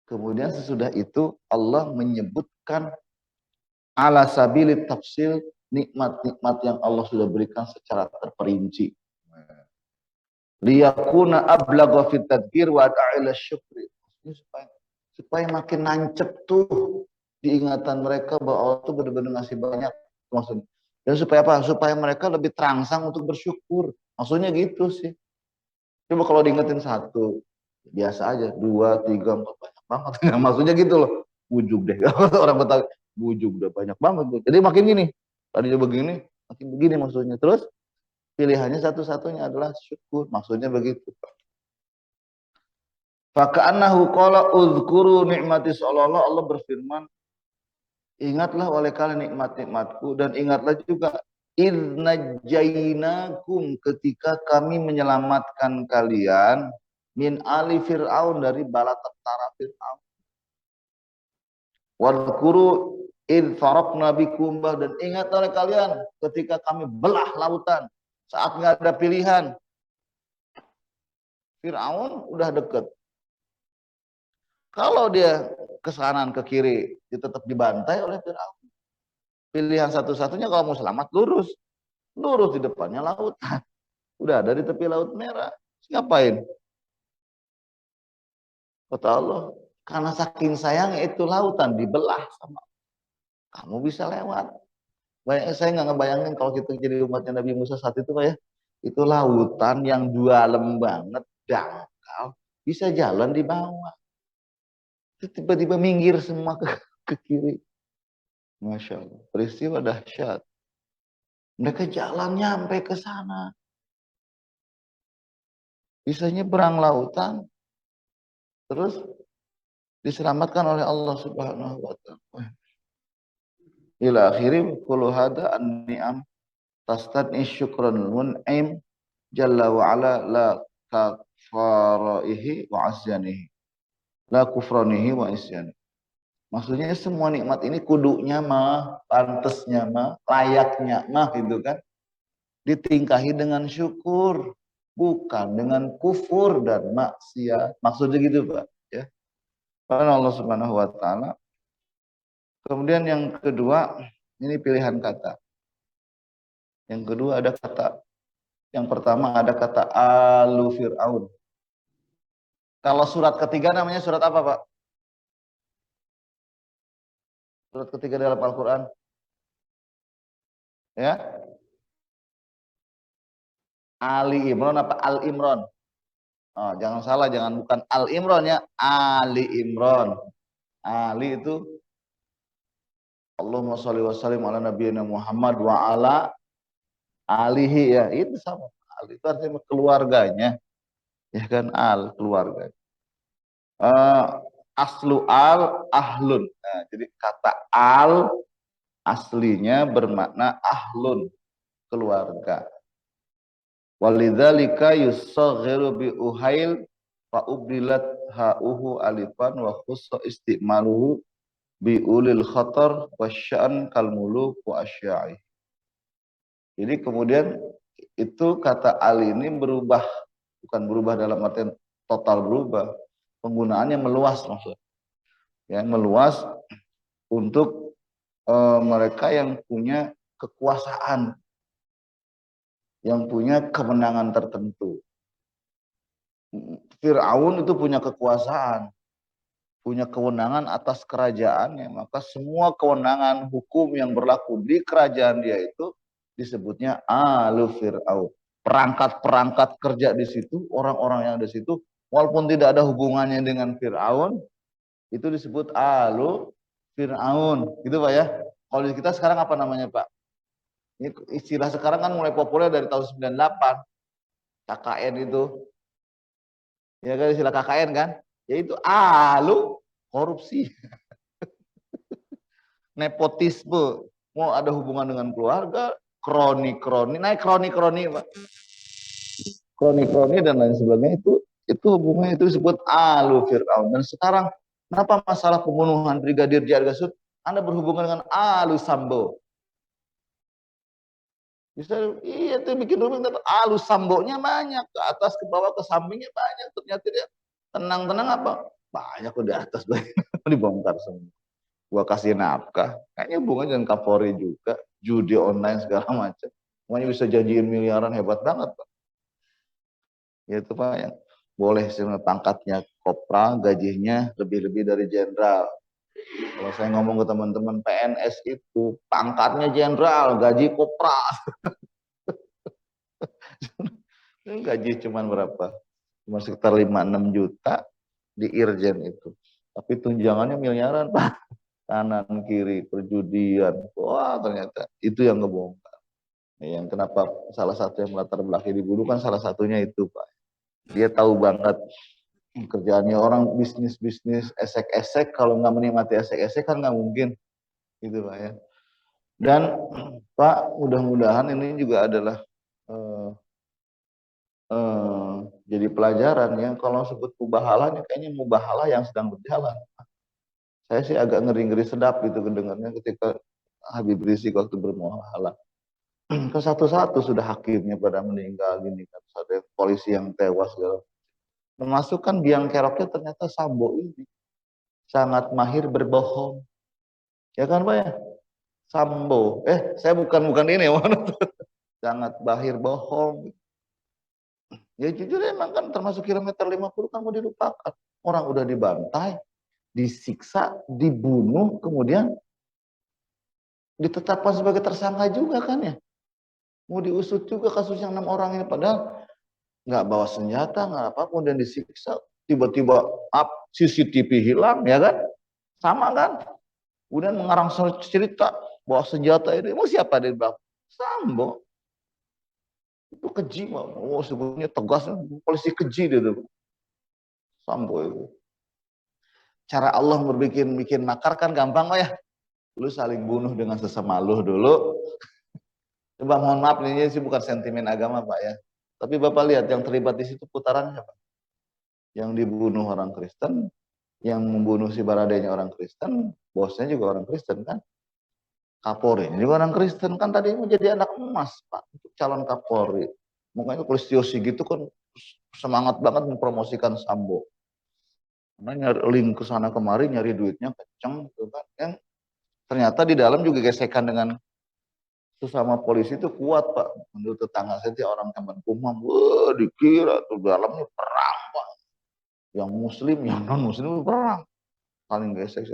Kemudian sesudah itu Allah menyebutkan ala sabili tafsil nikmat-nikmat yang Allah sudah berikan secara terperinci. Liyakuna ablagha fit tadhkir wa da'ila syukri. Supaya makin nancep tuh diingatan mereka bahwa Allah itu benar-benar ngasih banyak maksudnya. Dan supaya apa? Supaya mereka lebih terangsang untuk bersyukur. Maksudnya gitu sih. Coba kalau diingetin satu, biasa aja. 2, 3, 4, banyak banget. Maksudnya gitu loh. Ujub deh. Orang Betawi. bujuk udah banyak banget. Jadi makin gini, tadinya begini, makin begini maksudnya. Terus pilihannya satu-satunya adalah syukur, maksudnya begitu. Faka'annahu qala uzkuru ni'mati sallallahu, Allah berfirman, ingatlah oleh kalian nikmat-nikmatku dan ingatlah juga idnajainakum ketika kami menyelamatkan kalian min ali fir'aun dari bala tentara Fir'aun. Wadhkuru id faraqna bikum, dan ingat oleh kalian ketika kami belah lautan saat nggak ada pilihan. Fir'aun udah deket. Kalau dia ke kanan ke kiri, dia tetap dibantai oleh Fir'aun. Pilihan satu-satunya kalau mau selamat lurus. Lurus di depannya lautan. Udah ada di tepi Laut Merah. Ngapain? Kata Allah, karena saking sayangnya itu lautan dibelah sama kamu bisa lewat. Banyak saya nggak ngebayangin kalau kita jadi umatnya Nabi Musa saat itu Pak ya. Itu lautan yang dalam banget, dangkal, bisa jalan di bawah. Itu tiba-tiba minggir semua ke kiri. Masya Allah, peristiwa dahsyat. Mereka jalan nyampe ke sana. Bisa nyebrang lautan, terus diselamatkan oleh Allah Subhanahu wa taala. Ila akhiri kullu hada an-ni'am tastadni syukran mun'im jalla wa ala la kafarihi wa asyanihi. La kufranihi wa isyanihi. Maksudnya semua nikmat ini kudunya mah, pantesnya mah, layaknya mah gitu kan. Ditingkahi dengan syukur, bukan dengan kufur dan maksiat. Maksudnya gitu Pak ya. Karena Allah Subhanahu wa taala. Kemudian yang kedua, ini pilihan kata. Yang kedua ada kata, yang pertama ada kata alu fir'aun. Kalau surat ketiga namanya surat apa Pak? Surat ketiga dalam Al-Quran. Ya, Ali Imran apa Al Imran? Oh, jangan salah, jangan bukan Al Imran ya, Ali Imran. Ali itu Allahumma sholli wa sallim ala nabiyina Muhammad wa ala alihi, ya itu sama. Ali itu artinya keluarganya, ya kan, al keluarga. Aslu al ahlun. Nah, jadi kata al aslinya bermakna ahlun, keluarga. Walidzalika yusaghiru bi uhail fa ubrilat ha'uhu alifan wa khussa istimaluhu bi ulil khatar wasyan kal muluk wa asya'i. Jadi kemudian itu kata al ini berubah, bukan berubah dalam artian total berubah, penggunaannya meluas maksudnya. Ya, meluas untuk mereka yang punya kekuasaan, yang punya kemenangan tertentu. Fir'aun itu punya kekuasaan, punya kewenangan atas kerajaannya, maka semua kewenangan hukum yang berlaku di kerajaan dia itu disebutnya alu Fir'aun. Perangkat-perangkat kerja di situ, orang-orang yang ada di situ, walaupun tidak ada hubungannya dengan Fir'aun, itu disebut alu Fir'aun. Gitu Pak ya. Kalau di kita sekarang apa namanya Pak? Ini istilah sekarang kan mulai populer dari tahun 98. KKN itu. Ya kan istilah KKN kan? Yaitu alu korupsi. Nepotisme. Mau ada hubungan dengan keluarga, kroni-kroni, naik kroni-kroni Pak. Kroni-kroni dan lain sebagainya itu hubungannya itu disebut alu Fir'aun. Dan sekarang kenapa masalah pembunuhan Brigadir J. Argasut Anda berhubungan dengan alu Sambo? Bisa, iya itu bikin rumit, alu Sambonya banyak, ke atas, ke bawah, ke sampingnya banyak. Ternyata dia tenang-tenang apa? Banyak di atas, banyak dibongkar semua. Gua kasih nafkah, kayaknya hubungannya dengan Kapolri juga, judi online segala macam. Semuanya bisa janjiin miliaran, hebat banget Pak. Ya itu Pak yang boleh sebenarnya pangkatnya kopral, gajinya lebih-lebih dari jenderal. Kalau saya ngomong ke teman-teman PNS itu pangkatnya jenderal, gaji kopral. Gaji cuma berapa? Cuma sekitar 5-6 juta di Irjen itu. Tapi tunjangannya miliaran Pak. kanan kiri perjudian. Wah, ternyata itu yang ngebongkar. Yang kenapa salah satu yang melatar belakang dibunuh kan salah satunya itu, Pak. Dia tahu banget kerjaannya orang bisnis esek-esek, kalau nggak menikmati esek-esek kan nggak mungkin, gitu Pak ya. Dan Pak, mudah-mudahan ini juga adalah eh, jadi pelajaran ya. Kalau sebut mubahalah ini kayaknya mubahalah yang sedang berjalan. Saya sih agak ngeri-ngeri sedap gitu mendengarnya ketika Habib Rizik waktu bermubahalah. Ke satu-satu sudah hakimnya pada meninggal gini kan, ada polisi yang tewas segala. Termasuk kan biang keroknya ternyata Sambo ini sangat mahir berbohong. Ya kan Pak ya? Sambo. Saya bukan ini, sangat mahir bohong. Ya jujur emang kan termasuk kilometer 50 kan mau dilupakan. Orang udah dibantai, disiksa, dibunuh, kemudian ditetapkan sebagai tersangka juga kan ya. Mau diusut juga kasus yang 6 orang ini. Padahal nggak bawa senjata, nggak apa-apa, dan disiksa. Tiba-tiba up CCTV hilang, ya kan? Sama kan? Kemudian mengarang cerita bawa senjata ini. Mau siapa di belakang? Sambo. Itu keji, sebetulnya tegas, polisi keji dia tuh. Sambo itu. Cara Allah bikin makar kan gampang Pak ya. Lu saling bunuh dengan sesama lu dulu. Coba mohon maaf ini sih bukan sentimen agama Pak ya. Tapi Bapak lihat yang terlibat di situ putarannya Pak. Yang dibunuh orang Kristen, yang membunuh si Baradenya orang Kristen, bosnya juga orang Kristen kan. Kapolri ini juga orang Kristen kan, tadi mau jadi anak emas Pak untuk calon Kapolri. Makanya Listio Sigit itu kan semangat banget mempromosikan Sambo. Karena nyari link ke sana kemari nyari duitnya kenceng gitu kan. Yang ternyata di dalam juga gesekan dengan sesama polisi itu kuat Pak. Menurut tetangga saya orang Kemenkumham, wah dikira tuh dalamnya perang Pak. Yang muslim, yang non muslim perang. Saling gesek.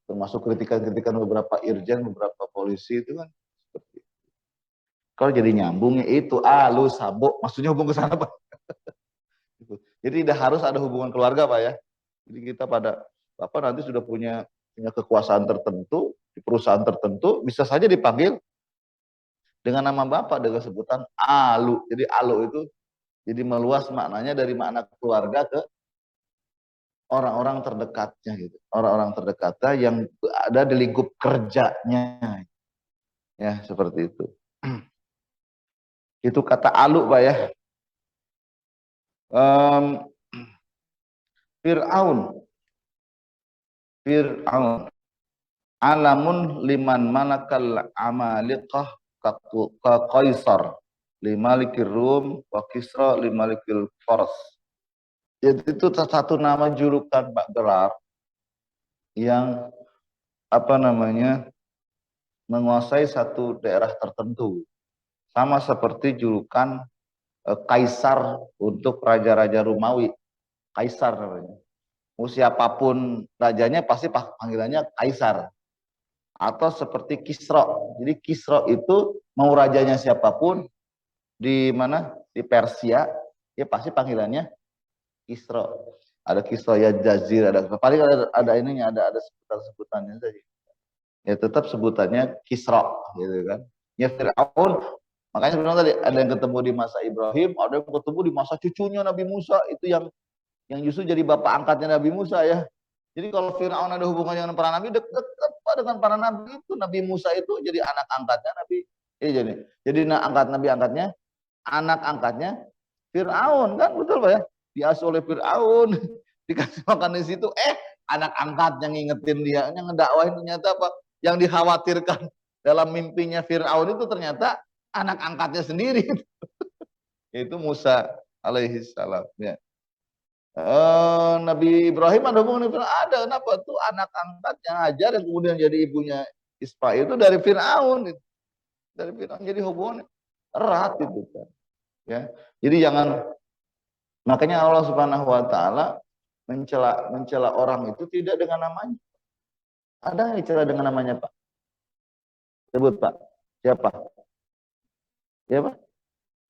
Termasuk kritikan-kritikan beberapa irjen, beberapa polisi itu kan seperti itu. Kalau jadi nyambungnya itu, lu sabuk, maksudnya hubung ke sana Pak. Jadi tidak harus ada hubungan keluarga Pak ya. Jadi kita pada Bapak nanti sudah punya kekuasaan tertentu, di perusahaan tertentu, bisa saja dipanggil dengan nama Bapak, dengan sebutan Alu. Jadi Alu itu jadi meluas maknanya dari makna keluarga ke orang-orang terdekatnya gitu. Orang-orang terdekatnya yang ada di lingkup kerjanya. Ya, seperti itu. Itu kata Alu Pak ya. Fir'aun. Fir'aun. Alamun liman malakal amaliqah ka Qaisar. Limalikir Rum wa Kisra limalikil Fars. Jadi itu satu nama julukan Pak Gelar yang menguasai satu daerah tertentu. Sama seperti julukan Kaisar untuk raja-raja Romawi. Kaisar namanya. Mau siapapun rajanya pasti panggilannya Kaisar. Atau seperti Kisro. Jadi Kisro itu mau rajanya siapapun di mana? Di Persia, ya pasti panggilannya Kisro. Ada Kisro ya Jazir, paling ada ininya, ada sebutannya saja. Ya tetap sebutannya Kisro gitu kan. Ya Fir'aun, makanya sebenarnya tadi ada yang ketemu di masa Ibrahim, ada yang ketemu di masa cucunya Nabi Musa, itu yang justru jadi bapak angkatnya Nabi Musa ya. Jadi kalau Fir'aun ada hubungannya dengan para nabi, dekat dengan para nabi itu. Nabi Musa itu jadi anak angkatnya Nabi. Jadi anak angkatnya Fir'aun kan, betul Pak ya? Diasuh oleh Fir'aun, dikasih makan di situ, anak angkatnya ngingetin dia, yang ngedakwahin ternyata apa? Yang dikhawatirkan dalam mimpinya Fir'aun itu ternyata anak angkatnya sendiri. Itu Musa alaihi salam ya. Nabi Ibrahim ada hubungan dengan Fir'aun? Ada. Kenapa? Tuh anak angkatnya Hajar yang kemudian jadi ibunya Ismail itu dari Fir'aun. Dari Fir'aun, jadi hubungan erat itu kan. Ya. Jadi jangan, makanya Allah Subhanahu wa taala mencela orang itu tidak dengan namanya. Ada yang dicela dengan namanya Pak? Sebut Pak. Siapa? Siapa?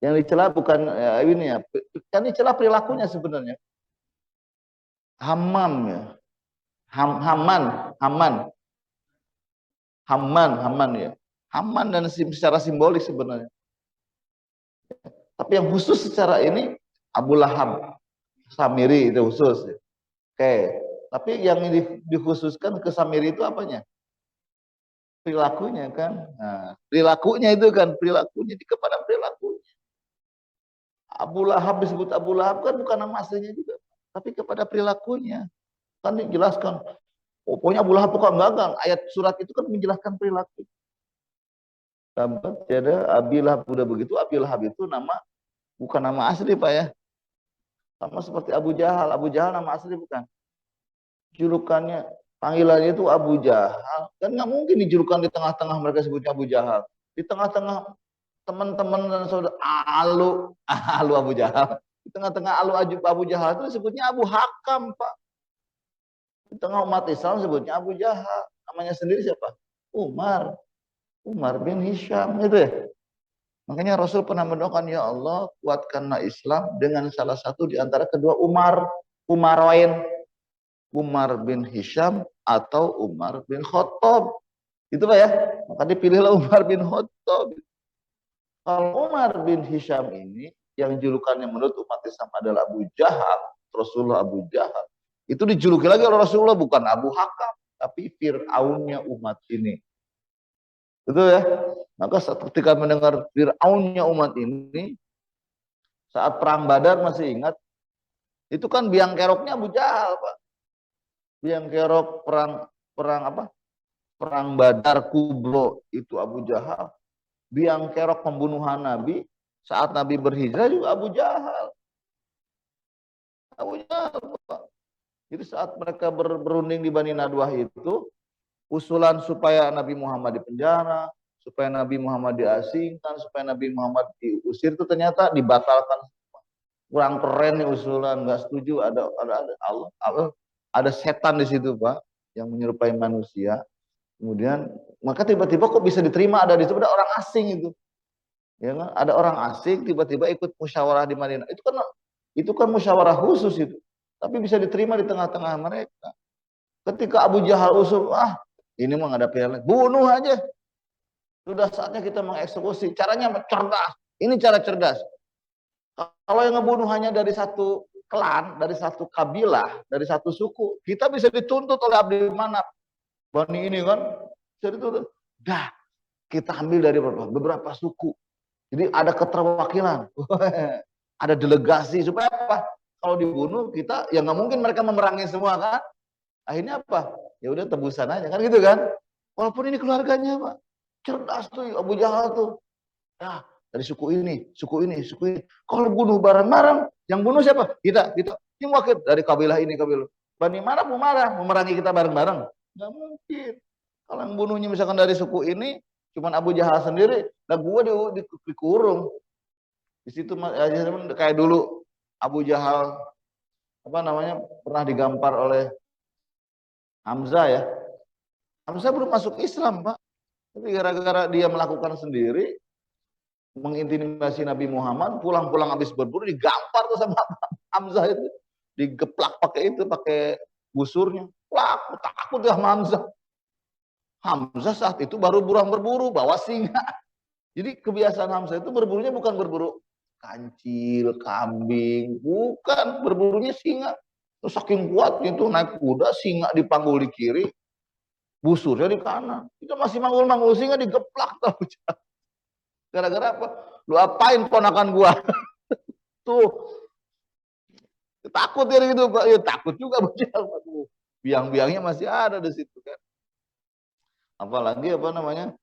Yang dicela bukan ini ya. Kan dicela perilakunya sebenarnya. Haman ya. Haman. Haman, Haman ya. Haman dan secara simbolis sebenarnya. Tapi yang khusus secara ini Abu Lahab, Samiri itu khusus. Oke. Tapi yang dikhususkan ke Samiri itu apanya? Perilakunya kan. Nah, perilakunya itu kan, perilakunya kepada perilaku. Abu Lahab disebut Abu Lahab kan bukan nama aslinya juga, tapi kepada perilakunya. Kan dijelaskan. Pokoknya Abu Lahab bukan gagal. Ayat surat itu kan menjelaskan perilaku. Sampai tiada Abi Lahab udah begitu, Abi Lahab itu nama bukan nama asli Pak ya. Sama seperti Abu Jahal. Abu Jahal nama asli bukan. Julukannya, panggilannya itu Abu Jahal. Kan nggak mungkin dijulukan di tengah-tengah mereka sebutnya Abu Jahal. Di tengah-tengah teman-teman dan saudara Alu Abu Jahal. Di tengah-tengah Abu Jahal itu disebutnya Abu Hakam Pak. Di tengah umat Islam sebutnya Abu Jahal. Namanya sendiri siapa? Umar bin Hisham gitu ya. Makanya Rasul pernah mendoakan, ya Allah kuatkanlah Islam dengan salah satu di antara kedua Umaroin, Umar bin Hisham atau Umar bin Khattab. Itu Pak ya. Maka dipilihlah Umar bin Khattab. Kalau Umar bin Hisham ini yang julukannya menurut umat Islam adalah Abu Jahal, Rasulullah Abu Jahal. Itu dijuluki lagi oleh Rasulullah bukan Abu Hakam, tapi Fir'aunnya umat ini. Betul ya? Maka ketika mendengar Fir'aunnya umat ini, saat perang Badar masih ingat, itu kan biang keroknya Abu Jahal, Pak. Biang kerok perang apa? Perang Badar Kubro itu Abu Jahal. Biang kerok pembunuhan Nabi saat Nabi berhijrah juga Abu Jahal. Abu Jahal, Pak. Jadi saat mereka berunding di Bani Nadwah itu, usulan supaya Nabi Muhammad dipenjara, supaya Nabi Muhammad diasingkan, supaya Nabi Muhammad diusir itu ternyata dibatalkan. Kurang keren nih usulan, nggak setuju. Ada setan di situ Pak, yang menyerupai manusia. Kemudian maka tiba-tiba kok bisa diterima, ada di situ ada orang asing itu, ya kan? Ada orang asing tiba-tiba ikut musyawarah di Madinah. Itu kan musyawarah khusus itu, tapi bisa diterima di tengah-tengah mereka. Ketika Abu Jahal usul, ini mah nggak ada pilihan, bunuh aja. Sudah saatnya kita mengeksekusi. Caranya cerdas. Ini cara cerdas. Kalau yang ngebunuh hanya dari satu klan, dari satu kabilah, dari satu suku, kita bisa dituntut oleh Abdi Manaf. Bani ini kan, bisa dituntut. Dah, kita ambil dari beberapa suku. Jadi ada keterwakilan, ada delegasi supaya apa? Kalau dibunuh kita, ya nggak mungkin mereka memerangi semua kan? Akhirnya apa? Ya udah tebusan aja kan gitu kan? Walaupun ini keluarganya Pak, cerdas tuh Abu Jahal tuh. Nah, dari suku ini, suku ini, suku ini. Kalau bunuh bareng-bareng, yang bunuh siapa? Kita. Ini wakil dari kabilah ini, kabilah. Bani marah, memerangi kita bareng-bareng. Nggak mungkin. Kalau yang bunuhnya misalkan dari suku ini, cuman Abu Jahal sendiri, nah gue dikurung. Di situ kayak dulu Abu Jahal apa namanya pernah digampar oleh Hamzah ya. Hamzah belum masuk Islam Pak, tapi gara-gara dia melakukan sendiri, mengintimidasi Nabi Muhammad, pulang-pulang habis berburu digampar tuh sama Hamzah itu, digeplak pakai busurnya. Wah, aku takut ya sama Hamzah. Hamzah saat itu baru berburu bawa singa. Jadi kebiasaan Hamzah itu berburunya bukan berburu kancil, kambing, bukan, berburunya singa. Terus saking kuatnya itu naik kuda, singa dipanggul di kiri, busurnya di kanan. Itu masih manggul-manggul singa digeplak tuh. Gara-gara apa? Lu apain ponakan gua? Tuh takut ya gitu Pak. Ya takut juga bujang. Biang-biangnya masih ada di situ kan. Apalagi apa namanya?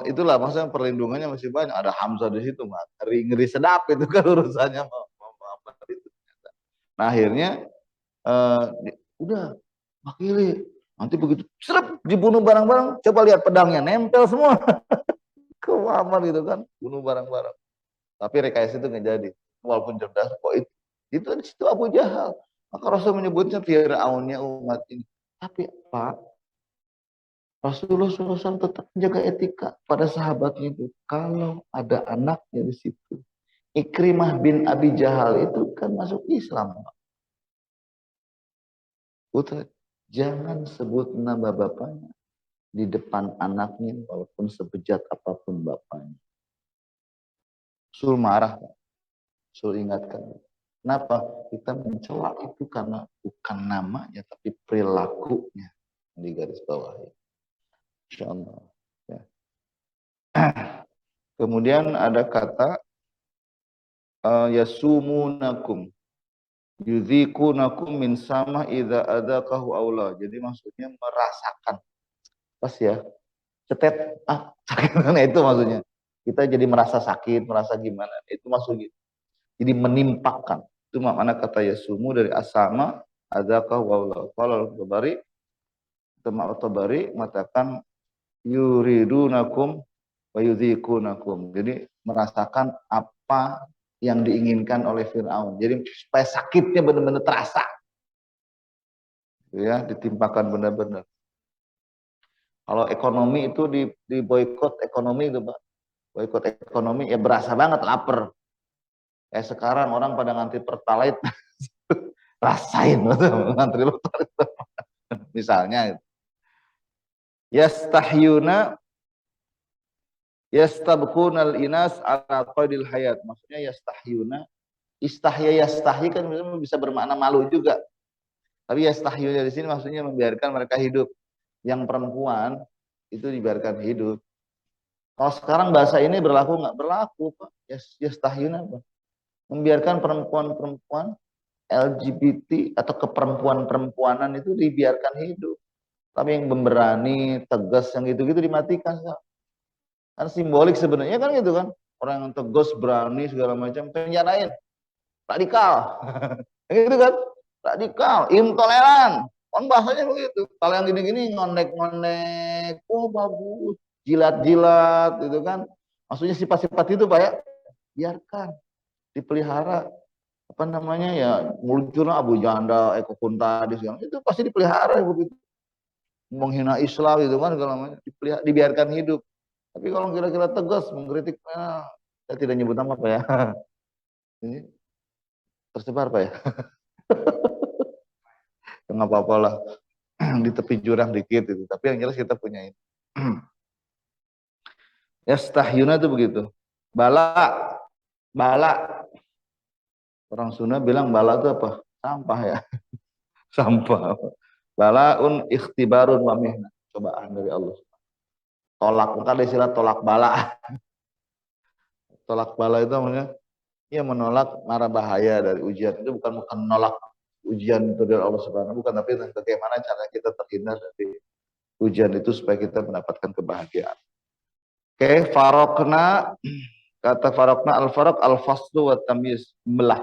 Itulah maksudnya perlindungannya masih banyak. Ada Hamzah di situ, ngeri sedap itu kan urusannya. Nah akhirnya udah wakili nanti begitu serap dibunuh barang-barang, coba lihat pedangnya nempel semua ke Muhammad gitu kan, bunuh barang-barang. Tapi rekayasa itu nggak jadi, walaupun cerdas kok itu di situ Abu Jahal. Maka Rasul menyebutnya Fir'aunnya umat ini. Tapi Pak, Rasulullah SAW tetap menjaga etika pada sahabatnya itu. Kalau ada anaknya di situ, Ikrimah bin Abi Jahal itu kan masuk Islam, Pak. Betul. Jangan sebut nama bapaknya di depan anaknya walaupun sebejat apapun bapaknya. Sul marah, Sul ingatkan. Kenapa? Kita mencela itu karena bukan namanya tapi perilakunya di garis bawah. Insyaallah. Ya. Kemudian ada kata yasumunakum yudhikunakum min sama idza adaqahu aula. Jadi maksudnya merasakan. Pas ya. Cetet sakit. Nah, itu maksudnya. Kita jadi merasa sakit, merasa gimana. Itu maksudnya. Jadi menimpakan. Itu makna kata yasumu dari asama adaqahu aula. Kalau Tabari Tabari mengatakan yuridunakum wa yudhikunakum. Jadi merasakan apa yang diinginkan oleh Fir'aun. Jadi supaya sakitnya benar-benar terasa. Ya, ditimpakan benar-benar. Kalau ekonomi itu di boykot ekonomi itu, Pak. Boykot ekonomi ya berasa banget lapar. Kayak sekarang orang pada ngantri Pertalite rasain ngantri Pertalite. Misalnya yastahyuna yastabkunal inas ala qaidil hayat. Maksudnya yastahyuna, yastahyi kan bisa bermakna malu juga. Tapi yastahyuna di sini maksudnya membiarkan mereka hidup. Yang perempuan itu dibiarkan hidup. Kalau sekarang bahasa ini berlaku nggak? Berlaku, Pak. Yastahyuna apa? Membiarkan perempuan-perempuan LGBT atau keperempuan-perempuanan itu dibiarkan hidup. Tapi yang pemberani, tegas, yang gitu-gitu dimatikan. Kan simbolik sebenarnya kan gitu kan. Orang yang tegas, berani, segala macam, penjarain. Radikal. Gitu kan. Radikal, intoleran. Kan bahasanya begitu. Kalau yang gini-gini ngonek-ngonek, oh bagus. Jilat-jilat gitu kan. Maksudnya sifat-sifat itu Pak ya, biarkan. Dipelihara. Apa namanya ya, muncul Abu Janda, Eko Kuntadi, itu pasti dipelihara begitu. Menghina Islam itu kan segala macam, dibiarkan hidup. Tapi kalau kira-kira tegas mengkritik, saya tidak nyebut nama Pak ya. Ini tersebar Pak ya. Nggak apa-apa lah. Di tepi jurang dikit itu. Tapi yang jelas kita punya ini. Yastahyuna itu begitu. Bala, bala. Orang Sunda bilang bala itu apa? Sampah ya. Sampah. Balaun ikhtibarun wa mihna. Cobaan dari Allah. Tolak, maka ada istilah tolak bala. Tolak bala itu namanya ya menolak mara bahaya dari ujian. Itu bukan menolak ujian itu dari Allah Subhanahu, bukan, tapi bagaimana cara kita terhindar dari ujian itu supaya kita mendapatkan kebahagiaan. Oke, farokna, kata farokna al-farok al-faslu wa tamyiz, melah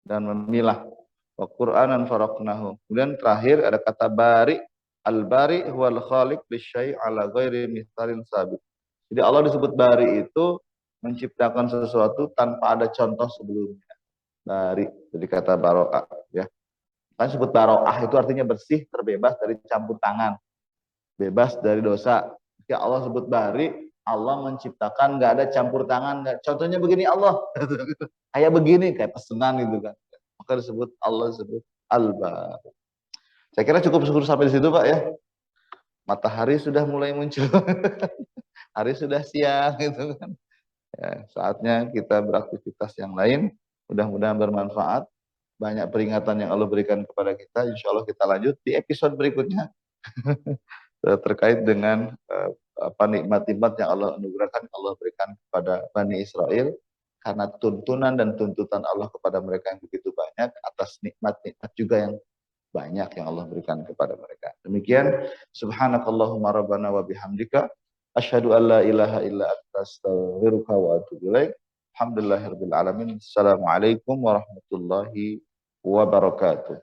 dan memilah. Wa Qur'anan faroknahu. Kemudian terakhir ada kata bari, al-bari huwal khaliq lisyai' ala ghairi mithalin sabiq. Jadi Allah disebut bari itu menciptakan sesuatu tanpa ada contoh sebelumnya. Bari, jadi kata baro'ah ya. Kan sebut baro'ah itu artinya bersih, terbebas dari campur tangan, bebas dari dosa. Jika Allah sebut bari, Allah menciptakan nggak ada campur tangan. Nggak. Contohnya begini Allah, kayak begini, kayak pesanan gitu kan. Maka disebut Allah disebut al-bari. Saya kira cukup sampai di situ Pak ya. Matahari sudah mulai muncul, hari sudah siang gitu kan. Ya, saatnya kita beraktivitas yang lain. Mudah-mudahan bermanfaat. Banyak peringatan yang Allah berikan kepada kita. Insya Allah kita lanjut di episode berikutnya terkait dengan apa nikmat-nikmat yang Allah anugerahkan, Allah berikan kepada Bani Israel karena tuntunan dan tuntutan Allah kepada mereka yang begitu banyak atas nikmat-nikmat juga yang banyak yang Allah berikan kepada mereka. Demikian, subhanakallahumma rabbana wa bihamdika asyhadu an la ilaha illa anta astaghfiruka wa atubu ilaik. Alhamdulillahirabbil alamin. Assalamualaikum warahmatullahi wabarakatuh.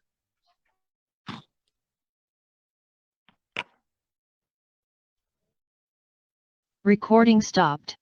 Recording stopped.